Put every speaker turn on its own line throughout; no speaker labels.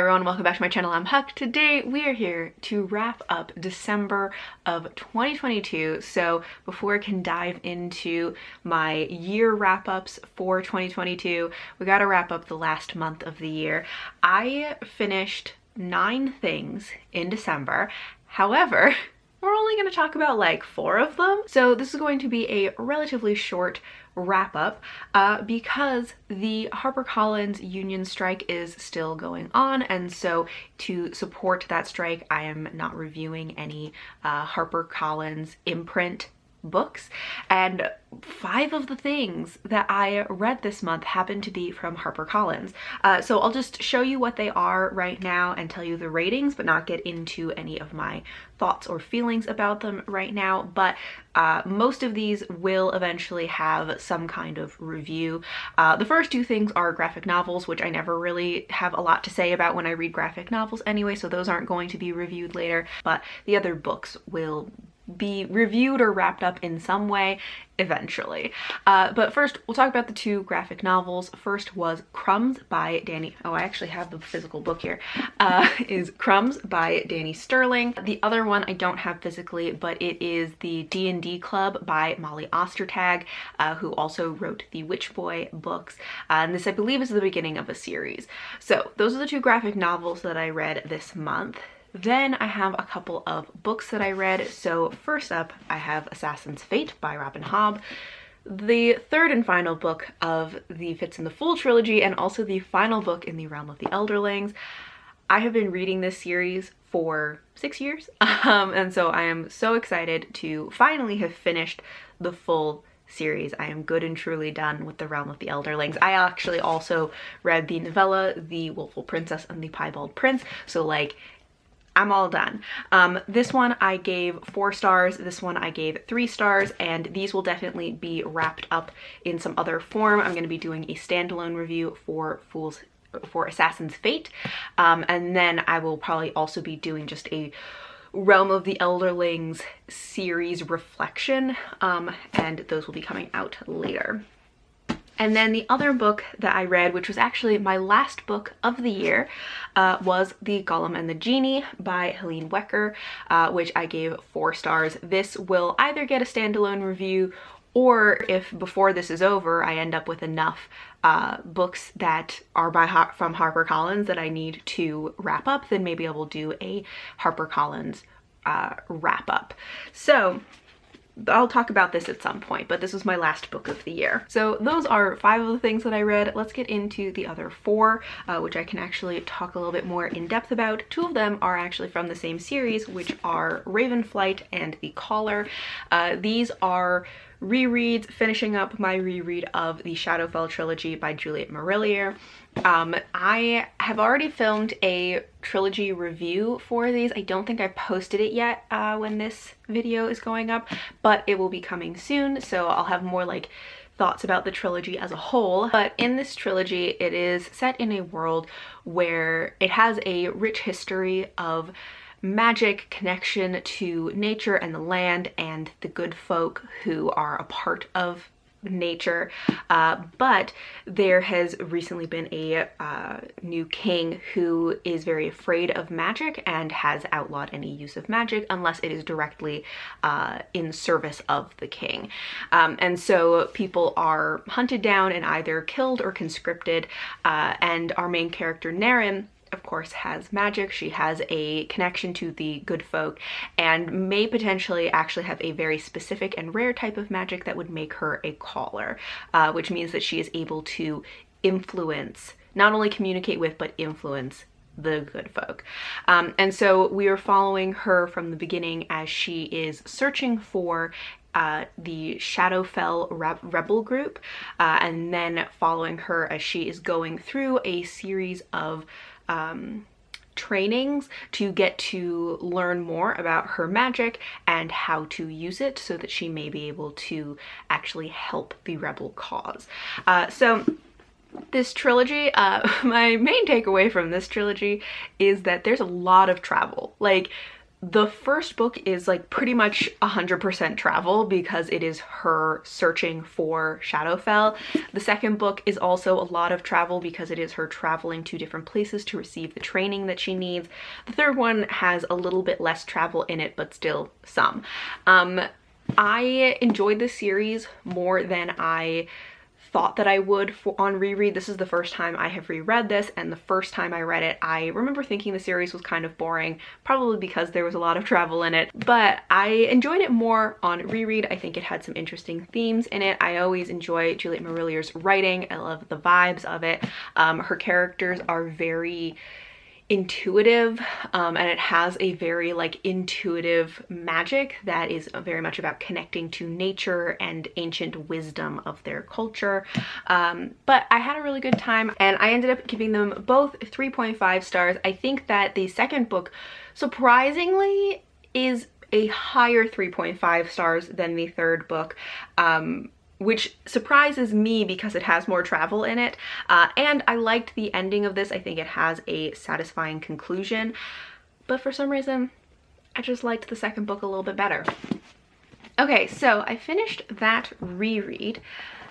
everyone, welcome back to my channel. I'm Huck. Today we are here to wrap up December of 2022. So before I can dive into my year wrap-ups for 2022, we gotta wrap up the last month of the year. I finished 9 things in December. However, we're only going to talk about like 4 of them. So this is going to be a relatively short wrap up because the HarperCollins union strike is still going on, and so to support that strike I am not reviewing any HarperCollins imprint books, and 5 of the things that I read this month happen to be from HarperCollins. So I'll just show you what they are right now and tell you the ratings, but not get into any of my thoughts or feelings about them right now. But most of these will eventually have some kind of review. The first 2 things are graphic novels, which I never really have a lot to say about when I read graphic novels anyway, so those aren't going to be reviewed later, but the other books will be reviewed or wrapped up in some way eventually. But first we'll talk about the 2 graphic novels. First was Crumbs by Danny, oh I actually have the physical book here, is Crumbs by Danny Sterling. The other one I don't have physically, but it is the D&D Club by Molly Ostertag, who also wrote the Witch Boy books, and this I believe is the beginning of a series. So those are the 2 graphic novels that I read this month. Then I have a couple of books that I read. So first up I have Assassin's Fate by Robin Hobb, the 3rd and final book of the Fitz and the Fool trilogy, and also the final book in the Realm of the Elderlings. I have been reading this series for 6 years, and so I am so excited to finally have finished the full series. I am good and truly done with the Realm of the Elderlings. I actually also read the novella, The Willful Princess and the Piebald Prince, so like I'm all done. This one I gave 4 stars, this one I gave 3 stars, and these will definitely be wrapped up in some other form. I'm going to be doing a standalone review for Assassin's Fate, and then I will probably also be doing just a Realm of the Elderlings series reflection, and those will be coming out later. And then the other book that I read, which was actually my last book of the year, was The Golem and the Genie by Helene Wecker, which I gave 4 stars. This will either get a standalone review, or if before this is over I end up with enough books that are from HarperCollins that I need to wrap up, then maybe I will do a HarperCollins wrap up. So I'll talk about this at some point, but this was my last book of the year. So those are 5 of the things that I read. Let's get into the other 4, which I can actually talk a little bit more in depth about. 2 of them are actually from the same series, which are Ravenflight and The Caller. These are rereads, finishing up my reread of the Shadowfell trilogy by Juliet Marillier. I have already filmed a trilogy review for these. I don't think I posted it yet when this video is going up, but it will be coming soon, so I'll have more like thoughts about the trilogy as a whole. But in this trilogy it is set in a world where it has a rich history of magic, connection to nature and the land and the good folk who are a part of nature, but there has recently been a new king who is very afraid of magic and has outlawed any use of magic unless it is directly in service of the king. And so people are hunted down and either killed or conscripted, and our main character Naren of course has magic. She has a connection to the good folk and may potentially actually have a very specific and rare type of magic that would make her a caller, which means that she is able to influence, not only communicate with, but influence the good folk. And so we are following her from the beginning as she is searching for the Shadowfell rebel group, and then following her as she is going through a series of trainings to get to learn more about her magic and how to use it so that she may be able to actually help the rebel cause. So this trilogy, my main takeaway from this trilogy is that there's a lot of travel. Like, The first book is like pretty much 100% travel because it is her searching for Shadowfell. The second book is also a lot of travel because it is her traveling to different places to receive the training that she needs. The third one has a little bit less travel in it, but still some. I enjoyed this series more than I thought that I would on reread. This is the first time I have reread this, and the first time I read it, I remember thinking the series was kind of boring, probably because there was a lot of travel in it, but I enjoyed it more on reread. I think it had some interesting themes in it. I always enjoy Juliet Marillier's writing. I love the vibes of it. Her characters are very intuitive, and it has a very like intuitive magic that is very much about connecting to nature and ancient wisdom of their culture. But I had a really good time, and I ended up giving them both 3.5 stars. I think that the second book surprisingly is a higher 3.5 stars than the third book, which surprises me because it has more travel in it. And I liked the ending of this. I think it has a satisfying conclusion, but for some reason, I just liked the second book a little bit better. Okay, so I finished that reread.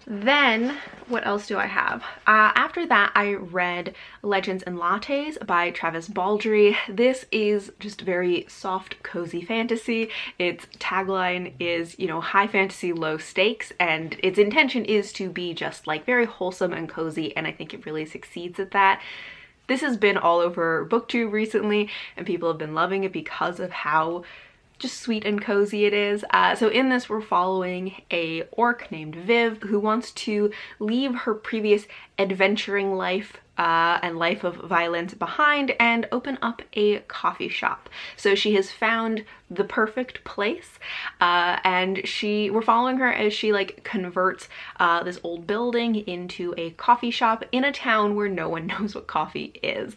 Then what else do I have? After that, I read Legends and Lattes by Travis Baldree. This is just very soft, cozy fantasy. Its tagline is, you know, high fantasy, low stakes, and its intention is to be just like very wholesome and cozy, and I think it really succeeds at that. This has been all over BookTube recently, and people have been loving it because of how just sweet and cozy it is. So in this, we're following a orc named Viv who wants to leave her previous adventuring life and life of violence behind and open up a coffee shop. So she has found the perfect place, and we're following her as she like converts this old building into a coffee shop in a town where no one knows what coffee is.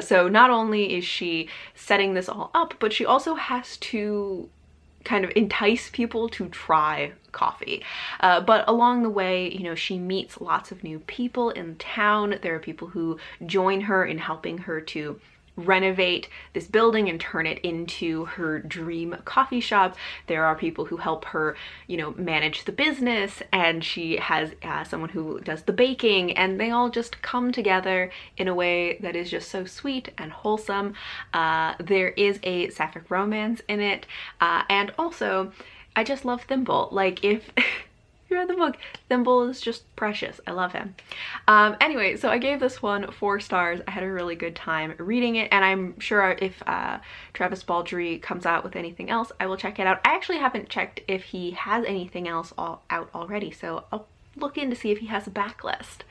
So not only is she setting this all up, but she also has to kind of entice people to try coffee. But along the way, you know, she meets lots of new people in town. There are people who join her in helping her to renovate this building and turn it into her dream coffee shop. There are people who help her, you know, manage the business, and she has someone who does the baking, and they all just come together in a way that is just so sweet and wholesome. There is a sapphic romance in it, and also I just love Thimble. Like, if you read the book, Thimble is just precious. I love him. Anyway, so I gave this one 4 stars. I had a really good time reading it, and I'm sure if Travis Baldree comes out with anything else, I will check it out. I actually haven't checked if he has anything else out already, so I'll look in to see if he has a backlist.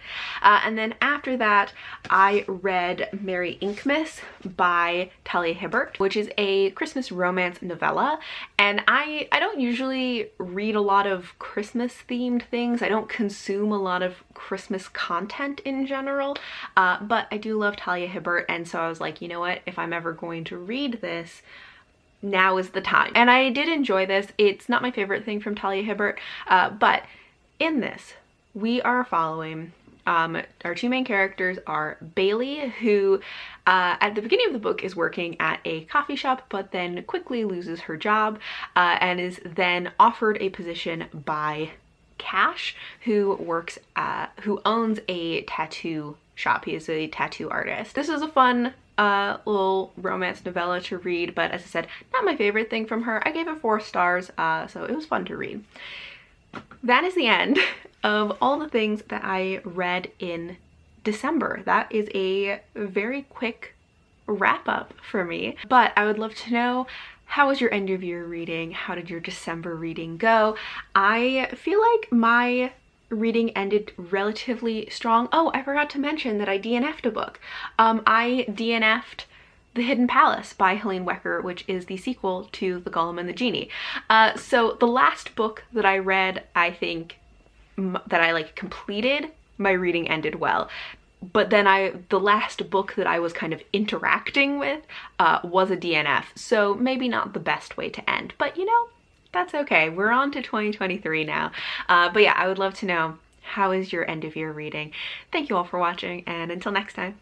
And then after that, I read Merry Inkmas by Talia Hibbert, which is a Christmas romance novella. And I don't usually read a lot of Christmas themed things. I don't consume a lot of Christmas content in general, but I do love Talia Hibbert, and so I was like, you know what, if I'm ever going to read this, now is the time. And I did enjoy this. It's not my favorite thing from Talia Hibbert, but in this, we are following our 2 main characters are Bailey, who at the beginning of the book is working at a coffee shop, but then quickly loses her job and is then offered a position by Cash, who owns a tattoo shop. He is a tattoo artist. This is a fun little romance novella to read, but as I said, not my favorite thing from her. I gave it 4 stars, so it was fun to read. That is the end of all the things that I read in December. That is a very quick wrap up for me, but I would love to know, how was your end of year reading? How did your December reading go? I feel like my reading ended relatively strong. Oh, I forgot to mention that I DNF'd a book. I DNF'd The Hidden Palace by Helene Wecker, which is the sequel to The Golem and the Genie. So the last book that I read, I think that I like completed, my reading ended well. But then the last book that I was kind of interacting with was a DNF. So maybe not the best way to end, but you know, that's okay. We're on to 2023 now. But yeah, I would love to know, how is your end of year reading? Thank you all for watching, and until next time.